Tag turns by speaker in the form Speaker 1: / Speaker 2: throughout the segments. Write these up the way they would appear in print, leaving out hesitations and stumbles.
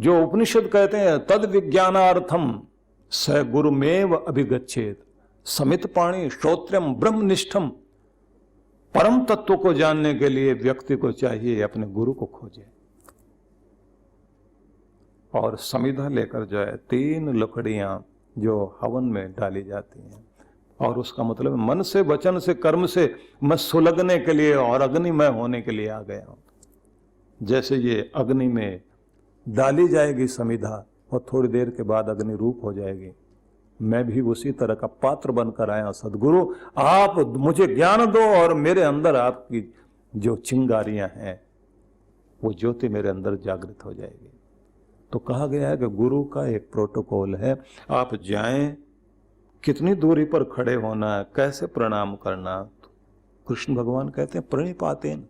Speaker 1: जो उपनिषद कहते हैं तद विज्ञानार्थम स गुरुमेव अभिगच्छेत समित पाणी श्रोत्रम ब्रह्मनिष्ठम। परम तत्व को जानने के लिए व्यक्ति को चाहिए अपने गुरु को खोजे और समिधा लेकर जाए। 3 लकड़ियां जो हवन में डाली जाती हैं, और उसका मतलब मन से वचन से कर्म से मैं सुलगने के लिए और अग्निमय होने के लिए आ गया हूं। जैसे ये अग्नि में डाली जाएगी समिधा और थोड़ी देर के बाद अग्नि रूप हो जाएगी, मैं भी उसी तरह का पात्र बनकर आया। सदगुरु आप मुझे ज्ञान दो और मेरे अंदर आपकी जो चिंगारियां हैं वो ज्योति मेरे अंदर जागृत हो जाएगी। तो कहा गया है कि गुरु का एक प्रोटोकॉल है, आप जाएं, कितनी दूरी पर खड़े होना है, कैसे प्रणाम करना। तो कृष्ण भगवान कहते हैं प्रणिपातेन,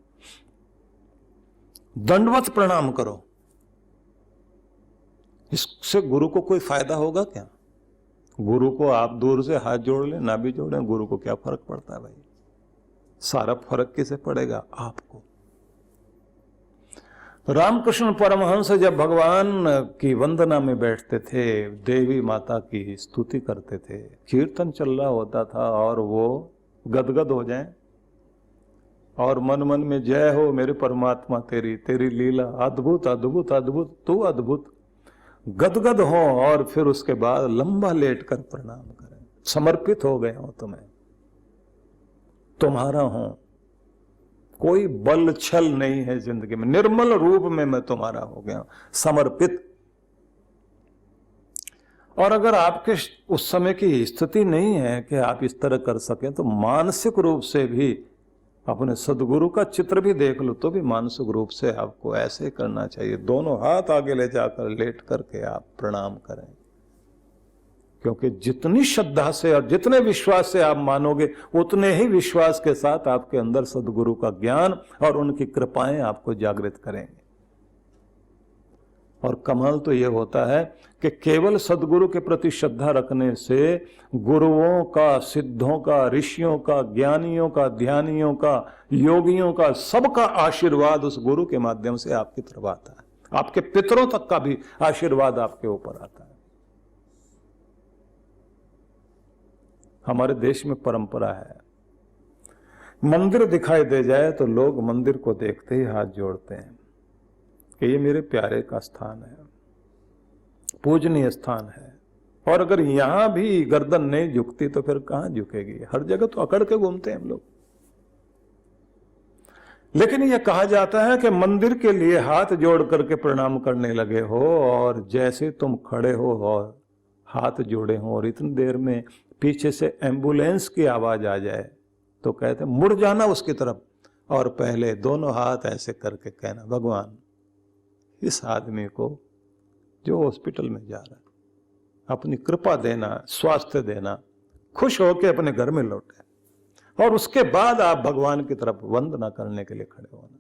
Speaker 1: दंडवत प्रणाम करो। इससे गुरु को कोई फायदा होगा क्या? गुरु को आप दूर से हाथ जोड़ लें ना भी जोड़ें, गुरु को क्या फर्क पड़ता है भाई? सारा फर्क किसे पड़ेगा? आपको। रामकृष्ण परमहंस जब भगवान की वंदना में बैठते थे, देवी माता की स्तुति करते थे, कीर्तन चल रहा होता था और वो गदगद हो जाएं और मन मन में जय हो मेरे परमात्मा तेरी, तेरी लीला अद्भुत अद्भुत अद्भुत, तू अद्भुत, गदगद हो और फिर उसके बाद लंबा लेट कर प्रणाम करें। समर्पित हो गए हो तुम्हें, तुम्हारा हूं, कोई बल छल नहीं है जिंदगी में, निर्मल रूप में मैं तुम्हारा हो गया, समर्पित। और अगर आपके उस समय की स्थिति नहीं है कि आप इस तरह कर सकें, तो मानसिक रूप से भी अपने सदगुरु का चित्र भी देख लो, तो भी मानसिक रूप से आपको ऐसे करना चाहिए, दोनों हाथ आगे ले जाकर लेट करके आप प्रणाम करें। क्योंकि जितनी श्रद्धा से और जितने विश्वास से आप मानोगे, उतने ही विश्वास के साथ आपके अंदर सदगुरु का ज्ञान और उनकी कृपाएं आपको जागृत करेंगे। और कमाल तो यह होता है कि केवल सदगुरु के प्रति श्रद्धा रखने से गुरुओं का, सिद्धों का, ऋषियों का, ज्ञानियों का, ध्यानियों का, योगियों का, सबका आशीर्वाद उस गुरु के माध्यम से आपकी तरफ आता है। आपके पितरों तक का भी आशीर्वाद आपके ऊपर आता है। हमारे देश में परंपरा है, मंदिर दिखाई दे जाए तो लोग मंदिर को देखते ही हाथ जोड़ते हैं कि ये मेरे प्यारे का स्थान है, पूजनीय स्थान है। और अगर यहां भी गर्दन नहीं झुकती तो फिर कहां झुकेगी? हर जगह तो अकड़ के घूमते हैं हम लोग। लेकिन यह कहा जाता है कि मंदिर के लिए हाथ जोड़ करके प्रणाम करने लगे हो और जैसे तुम खड़े हो और हाथ जोड़े हो और इतनी देर में पीछे से एम्बुलेंस की आवाज आ जाए तो कहते मुड़ जाना उसकी तरफ और पहले दोनों हाथ ऐसे करके कहना, भगवान इस आदमी को जो हॉस्पिटल में जा रहा है अपनी कृपा देना, स्वास्थ्य देना, खुश होकर अपने घर में लौटे। और उसके बाद आप भगवान की तरफ वंदना करने के लिए खड़े होना।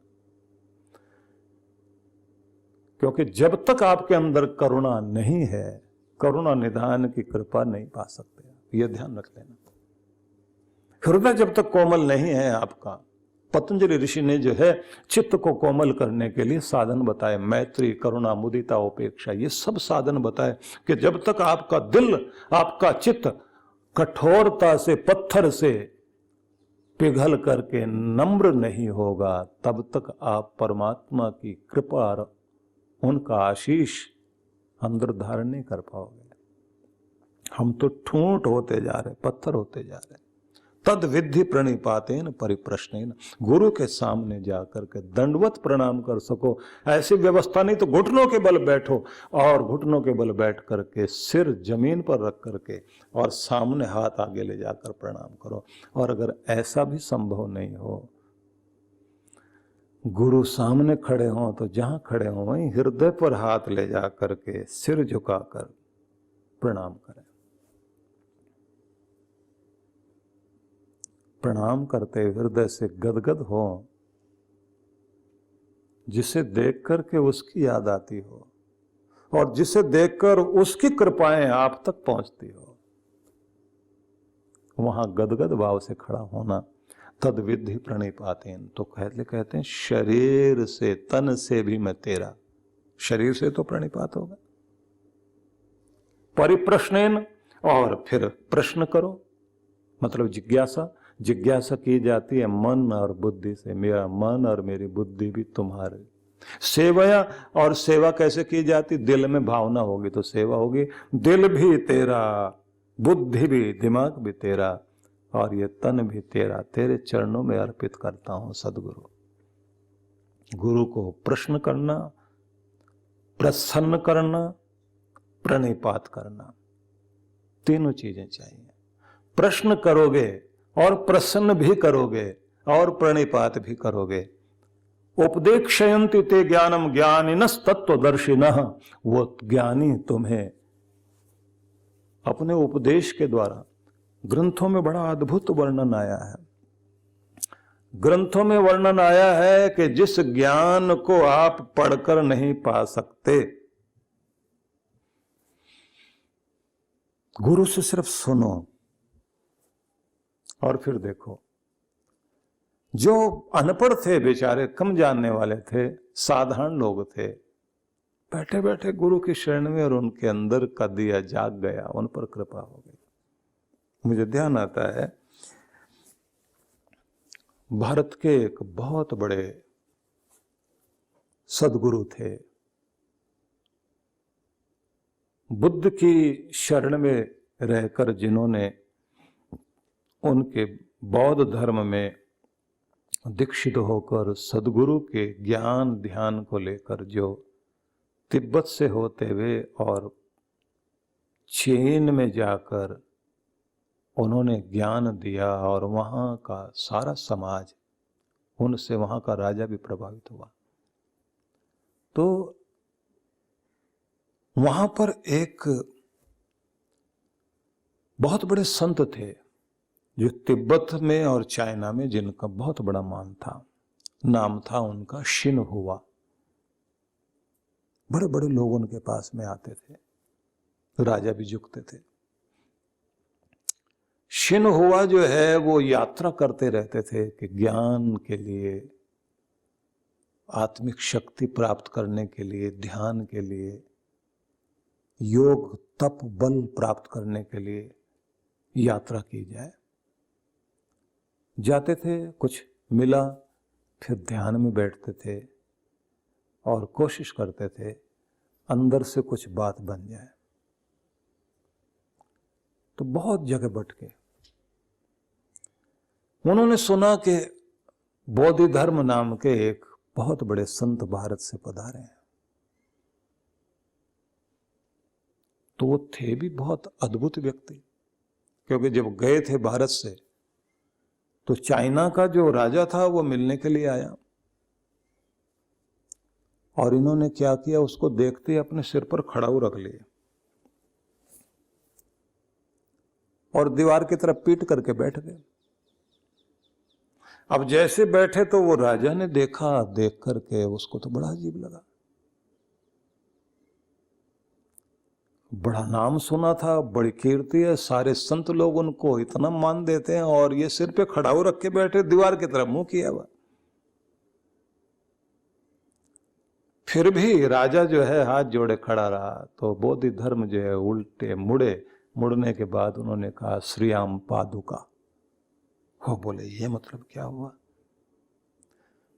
Speaker 1: क्योंकि जब तक आपके अंदर करुणा नहीं है, करुणा निधान की कृपा नहीं पा सकते। यह ध्यान रख लेना। हृदय जब तक कोमल नहीं है आपका, पतंजलि ऋषि ने जो है चित्त को कोमल करने के लिए साधन बताए, मैत्री, करुणा, मुदिता, उपेक्षा, ये सब साधन बताए कि जब तक आपका दिल, आपका चित्त कठोरता से, पत्थर से पिघल करके नम्र नहीं होगा, तब तक आप परमात्मा की कृपा और उनका आशीष अंदर धारण नहीं कर पाओगे। हम तो ठूंठ होते जा रहे, पत्थर होते जा रहे। तद विधि प्रणिपातेन परिप्रश्नेन, गुरु के सामने जाकर के दंडवत प्रणाम कर सको, ऐसी व्यवस्था नहीं तो घुटनों के बल बैठो और घुटनों के बल बैठ करके सिर जमीन पर रख करके और सामने हाथ आगे ले जाकर प्रणाम करो। और अगर ऐसा भी संभव नहीं हो, गुरु सामने खड़े हों तो जहां खड़े हों वहीं हृदय पर हाथ ले जा करके सिर झुकाकर प्रणाम करें। प्रणाम करते हृदय से गदगद हो, जिसे देख करके उसकी याद आती हो और जिसे देखकर उसकी कृपाएं आप तक पहुंचती हो, वहां गदगद भाव से खड़ा होना। तद विधि प्रणिपातेन, तो कहते हैं शरीर से, तन से भी मैं तेरा, शरीर से तो प्रणिपात होगा। परिप्रश्नेन, और फिर प्रश्न करो, मतलब जिज्ञासा। जिज्ञासा की जाती है मन और बुद्धि से। मेरा मन और मेरी बुद्धि भी तुम्हारे। सेवया, और सेवा कैसे की जाती? दिल में भावना होगी तो सेवा होगी। दिल भी तेरा, बुद्धि भी, दिमाग भी तेरा, और ये तन भी तेरा, तेरे चरणों में अर्पित करता हूं सदगुरु। गुरु को प्रश्न करना, प्रसन्न करना, प्रणिपात करना, तीनों चीजें चाहिए। प्रश्न करोगे और प्रसन्न भी करोगे और प्रणिपात भी करोगे। उपदेक्षयन्ति ते ज्ञानम ज्ञानिनस् तत्वदर्शिनः, वो ज्ञानी तुम्हें अपने उपदेश के द्वारा, ग्रंथों में बड़ा अद्भुत वर्णन आया है। ग्रंथों में वर्णन आया है कि जिस ज्ञान को आप पढ़कर नहीं पा सकते, गुरु से सिर्फ सुनो और फिर देखो। जो अनपढ़ थे बेचारे, कम जानने वाले थे, साधारण लोग थे, बैठे बैठे गुरु की शरण में और उनके अंदर का दिया जाग गया, उन पर कृपा हो गई। मुझे ध्यान आता है, भारत के एक बहुत बड़े सदगुरु थे, बुद्ध की शरण में रहकर जिन्होंने उनके बौद्ध धर्म में दीक्षित होकर सदगुरु के ज्ञान ध्यान को लेकर जो तिब्बत से होते हुए और चीन में जाकर उन्होंने ज्ञान दिया, और वहाँ का सारा समाज उनसे, वहाँ का राजा भी प्रभावित हुआ। तो वहाँ पर एक बहुत बड़े संत थे जो तिब्बत में और चाइना में, जिनका बहुत बड़ा मान था। नाम था उनका शिन हुआ। बड़े बड़े लोग उनके पास में आते थे, राजा भी झुकते थे। शिन हुआ जो है वो यात्रा करते रहते थे कि ज्ञान के लिए, आत्मिक शक्ति प्राप्त करने के लिए, ध्यान के लिए, योग तप बल प्राप्त करने के लिए यात्रा की जाए। जाते थे, कुछ मिला, फिर ध्यान में बैठते थे और कोशिश करते थे अंदर से कुछ बात बन जाए। तो बहुत जगह भटके। उन्होंने सुना कि बोधि धर्म नाम के एक बहुत बड़े संत भारत से पधारे हैं। तो वो थे भी बहुत अद्भुत व्यक्ति, क्योंकि जब गए थे भारत से तो चाइना का जो राजा था वो मिलने के लिए आया, और इन्होंने क्या किया, उसको देखते ही अपने सिर पर खड़ाऊ रख लिए और दीवार की तरफ पीट करके बैठ गए। अब जैसे बैठे तो वो राजा ने देखा, देख करके उसको तो बड़ा अजीब लगा। बड़ा नाम सुना था, बड़ी कीर्ति है, सारे संत लोग उनको इतना मान देते हैं, और ये सिर पे खड़ाऊ रख के बैठे, दीवार की तरफ मुंह किया हुआ। फिर भी राजा जो है हाथ जोड़े खड़ा रहा। तो बोधि धर्म जो है उल्टे मुड़े। मुड़ने के बाद उन्होंने कहा, श्रीयाम पादुका। हो बोले, ये मतलब क्या हुआ?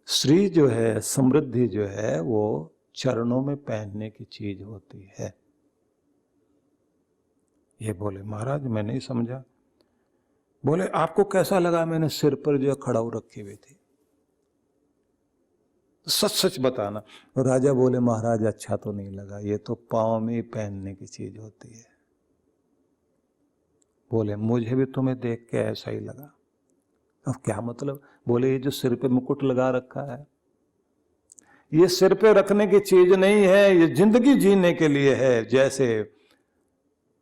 Speaker 1: श्री जो है, समृद्धि जो है, वो चरणों में पहनने की चीज होती है। ये बोले, महाराज मैं नहीं समझा। बोले, आपको कैसा लगा मैंने सिर पर जो खड़ाऊ रखी हुई थी? सच सच बताना। राजा बोले, महाराज अच्छा तो नहीं लगा, ये तो पांव में पहनने की चीज होती है। बोले, मुझे भी तुम्हें देख के ऐसा ही लगा। अब क्या मतलब? बोले, ये जो सिर पे मुकुट लगा रखा है, ये सिर पे रखने की चीज नहीं है, ये जिंदगी जीने के लिए है। जैसे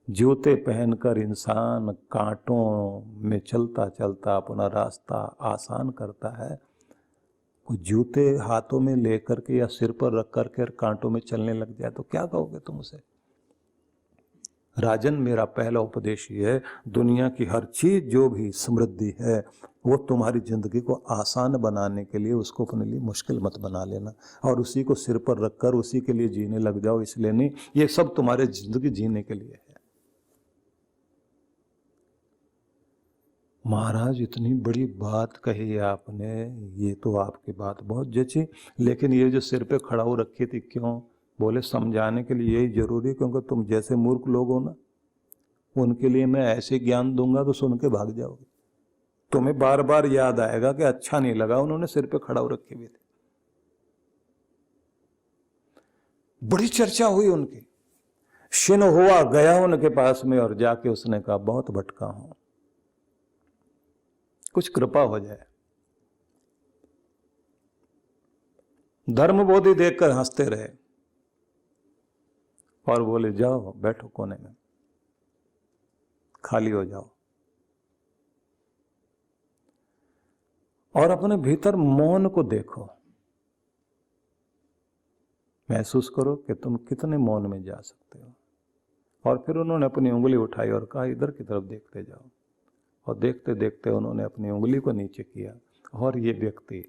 Speaker 1: जूते पहनकर इंसान कांटों में चलता चलता अपना रास्ता आसान करता है, कुछ जूते हाथों में लेकर के या सिर पर रख करके कांटों में चलने लग जाए तो क्या कहोगे तुम उसे? राजन, मेरा पहला उपदेश ये है, दुनिया की हर चीज जो भी समृद्धि है वो तुम्हारी जिंदगी को आसान बनाने के लिए, उसको अपने लिए मुश्किल मत बना लेना और उसी को सिर पर रखकर उसी के लिए जीने लग जाओ। इसलिए नहीं, ये सब तुम्हारे जिंदगी जीने के लिए है। महाराज, इतनी बड़ी बात कही आपने, ये तो आपकी बात बहुत जची, लेकिन ये जो सिर पे खड़ा हो रखी थी क्यों? बोले समझाने के लिए यही जरूरी, क्योंकि तुम जैसे मूर्ख लोग हो ना, उनके लिए मैं ऐसे ज्ञान दूंगा तो सुन के भाग जाओगे। तुम्हें बार बार याद आएगा कि अच्छा नहीं लगा उन्होंने सिर पे खड़ा हो रखे हुए थे। बड़ी चर्चा हुई उनकी। शिन हुआ गया उनके पास में और जाके उसने कहा बहुत भटका हूं, कुछ कृपा हो जाए। धर्मबोधि देखकर हंसते रहे और बोले जाओ बैठो कोने में, खाली हो जाओ और अपने भीतर मौन को देखो, महसूस करो कि तुम कितने मौन में जा सकते हो। और फिर उन्होंने अपनी उंगली उठाई और कहा इधर की तरफ देखते जाओ। और देखते देखते उन्होंने अपनी उंगली को नीचे किया और ये व्यक्ति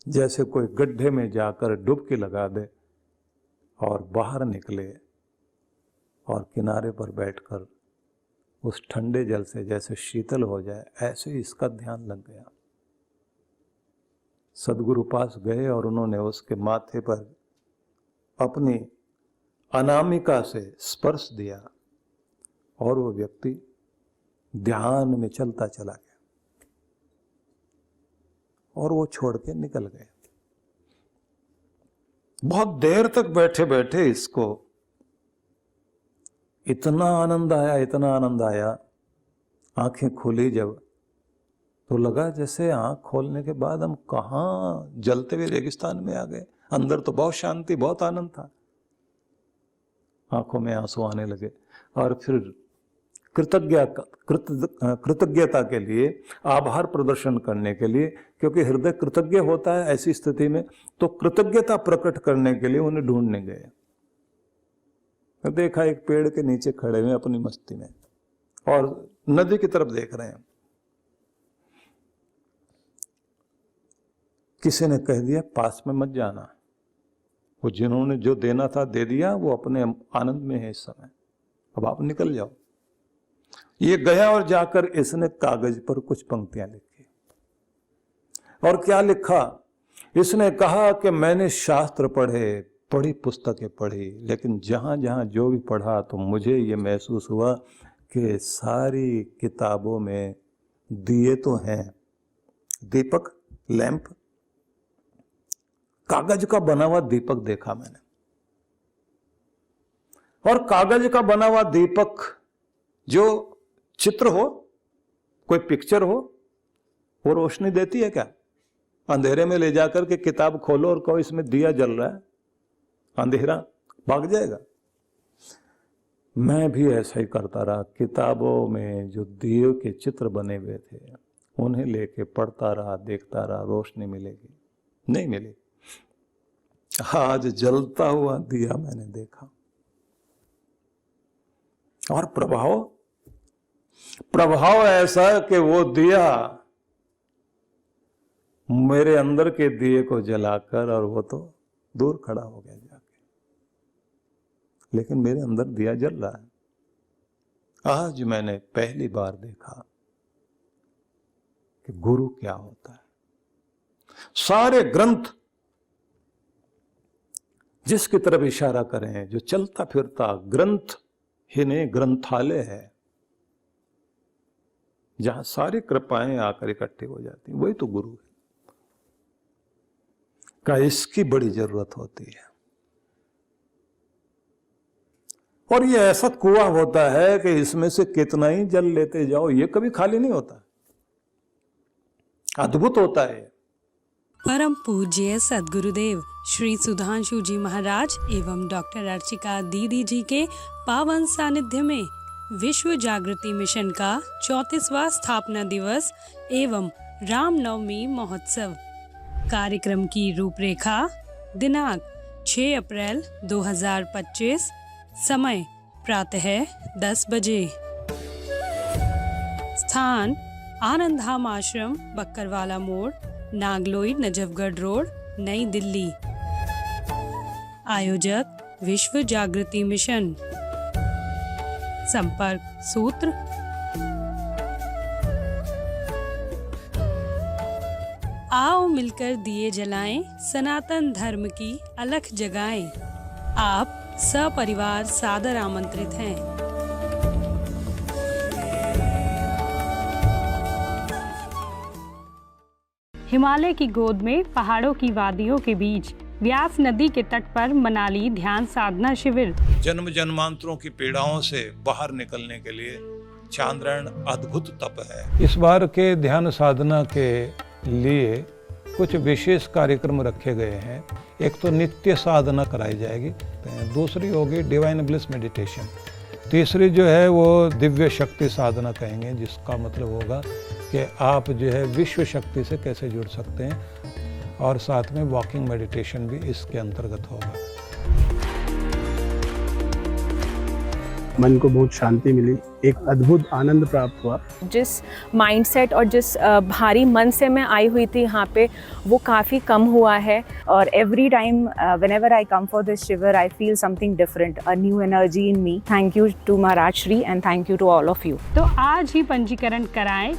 Speaker 1: जैसे कोई गड्ढे में जाकर डुबकी लगा दे और बाहर निकले और किनारे पर बैठकर उस ठंडे जल से जैसे शीतल हो जाए, ऐसे ही इसका ध्यान लग गया। सदगुरु पास गए और उन्होंने उसके माथे पर अपनी अनामिका से स्पर्श दिया और वो व्यक्ति ध्यान में चलता चला गया और वो छोड़ के निकल गए। बहुत देर तक बैठे बैठे इसको इतना आनंद आया, इतना आनंद आया, आंखें खुली जब तो लगा जैसे आंख खोलने के बाद हम कहाँ जलते हुए रेगिस्तान में आ गए। अंदर तो बहुत शांति, बहुत आनंद था, आंखों में आंसू आने लगे। और फिर कृतज्ञता के लिए, आभार प्रदर्शन करने के लिए, क्योंकि हृदय कृतज्ञ होता है ऐसी स्थिति में, तो कृतज्ञता प्रकट करने के लिए उन्हें ढूंढने गए। देखा एक पेड़ के नीचे खड़े हुए अपनी मस्ती में और नदी की तरफ देख रहे हैं। किसी ने कह दिया पास में मत जाना, वो जिन्होंने जो देना था दे दिया, वो अपने आनंद में है इस समय, अब आप निकल जाओ। ये गया और जाकर इसने कागज पर कुछ पंक्तियां लिखी और क्या लिखा? इसने कहा कि मैंने शास्त्र पढ़े, बड़ी पुस्तकें पढ़ी, लेकिन जहां जहां जो भी पढ़ा तो मुझे ये महसूस हुआ कि सारी किताबों में दिए तो हैं, दीपक, लैंप, कागज का बना हुआ दीपक देखा मैंने। और कागज का बना हुआ दीपक, जो चित्र हो, कोई पिक्चर हो, वो रोशनी देती है क्या? अंधेरे में ले जाकर के किताब खोलो और कहो इसमें दिया जल रहा है, अंधेरा भाग जाएगा। मैं भी ऐसा ही करता रहा। किताबों में जो दिए के चित्र बने हुए थे उन्हें लेके पढ़ता रहा, देखता रहा, रोशनी मिलेगी, नहीं मिली। आज जलता हुआ दिया मैंने देखा और प्रभाव ऐसा कि वो दिया मेरे अंदर के दिए को जलाकर, और वो तो दूर खड़ा हो गया जाके, लेकिन मेरे अंदर दिया जल रहा है। आज मैंने पहली बार देखा कि गुरु क्या होता है। सारे ग्रंथ जिसकी तरफ इशारा करें, जो चलता फिरता ग्रंथ ही नहीं ग्रंथालय है, जहां सारी कृपाएं आकर इकट्ठी हो जाती, वही तो गुरु है। का इसकी बड़ी जरूरत होती है। और ये ऐसा कुआं होता है कि इसमें से कितना ही जल लेते जाओ, ये कभी खाली नहीं होता, अद्भुत होता है।
Speaker 2: परम पूज्य सद्गुरुदेव श्री सुधांशु जी महाराज एवं डॉक्टर अर्चिका दीदी जी के पावन सानिध्य में विश्व जागृति मिशन का 34वां स्थापना दिवस एवं रामनवमी महोत्सव। कार्यक्रम की रूपरेखा दिनांक 6 अप्रैल 2025, समय प्रातः 10 बजे। स्थान आनंद धाम आश्रम, बक्करवाला मोड़, नागलोई, नजफगढ़ रोड, नई दिल्ली। आयोजक विश्व जागृति मिशन। संपर्क सूत्र आओ मिलकर दिए जलाएं, सनातन धर्म की अलख जगाएं। आप सपरिवार सादर आमंत्रित हैं। हिमालय की गोद में पहाड़ों की वादियों के बीच व्यास नदी के तट पर मनाली ध्यान साधना शिविर।
Speaker 1: जन्म जन्मांतरों की पीड़ाओं से बाहर निकलने के लिए चांद्रायण अद्भुत तप है। इस बार के ध्यान साधना के लिए कुछ विशेष कार्यक्रम रखे गए हैं। एक तो नित्य साधना कराई जाएगी, दूसरी होगी डिवाइन ब्लिस मेडिटेशन, तीसरी जो है वो दिव्य शक्ति साधना कहेंगे, जिसका मतलब होगा कि आप जो है विश्व शक्ति से कैसे जुड़ सकते हैं, और साथ में वॉकिंग मेडिटेशन भी इसके अंतर्गत होगा।
Speaker 3: मन को बहुत शांति मिली, एक अद्भुत आनंद प्राप्त हुआ।
Speaker 4: जिस माइंडसेट और जिस भारी मन से मैं आई हुई थी यहाँ पे, वो काफ़ी कम हुआ है। और every time whenever I come for this शिविर I feel something different, a new energy in me. Thank you to Maharaj Shri and thank you to all of you.
Speaker 2: तो आज ही पंजीकरण कराएं